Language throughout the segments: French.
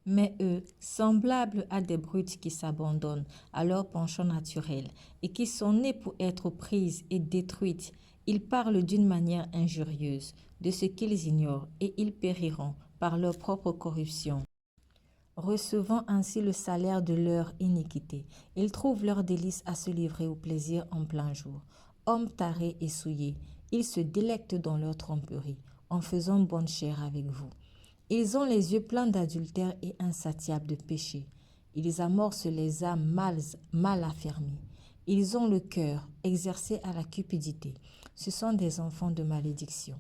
Mais eux, semblables à des brutes qui s'abandonnent à leur penchant naturel et qui sont nées pour être prises et détruites, ils parlent d'une manière injurieuse de ce qu'ils ignorent et ils périront par leur propre corruption. Recevant ainsi le salaire de leur iniquité, ils trouvent leur délice à se livrer au plaisir en plein jour. Hommes tarés et souillés, ils se délectent dans leur tromperie en faisant bonne chère avec vous. Ils ont les yeux pleins d'adultère et insatiables de péché. Ils amorcent les âmes mal affermies. Ils ont le cœur exercé à la cupidité. Ce sont des enfants de malédiction.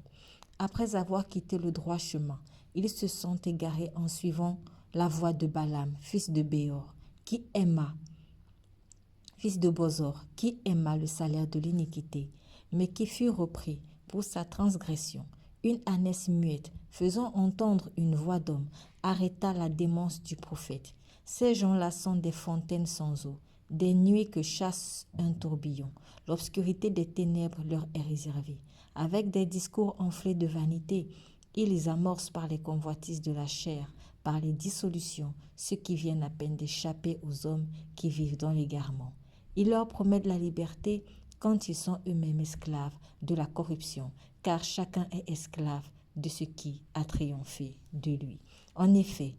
Après avoir quitté le droit chemin, ils se sont égarés en suivant la voie de Balaam, fils de Béor, fils de Bosor, qui aima le salaire de l'iniquité, mais qui fut repris pour sa transgression. Une ânesse muette, faisant entendre une voix d'homme, arrêta la démence du prophète. Ces gens-là sont des fontaines sans eau, des nuées que chasse un tourbillon. L'obscurité des ténèbres leur est réservée. Avec des discours enflés de vanité, ils amorcent par les convoitises de la chair, par les dissolutions, ceux qui viennent à peine d'échapper aux hommes qui vivent dans l'égarement. Ils leur promettent la liberté quand ils sont eux-mêmes esclaves de la corruption, car chacun est esclave de ce qui a triomphé de lui. En effet,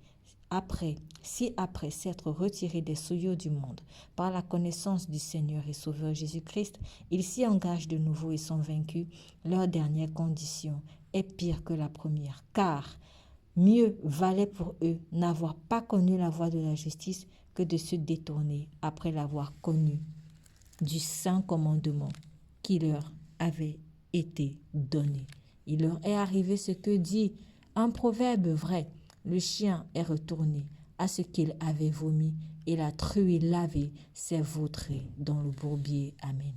après s'être retirés des souillures du monde par la connaissance du Seigneur et Sauveur Jésus-Christ, ils s'y engagent de nouveau et sont vaincus, leur dernière condition est pire que la première, car mieux valait pour eux n'avoir pas connu la voie de la justice que de se détourner après l'avoir connu du saint commandement qui leur avait été donné. Il leur est arrivé ce que dit un proverbe vrai: le chien est retourné à ce qu'il avait vomi et la truie lavée s'est vautrée dans le bourbier. Amen.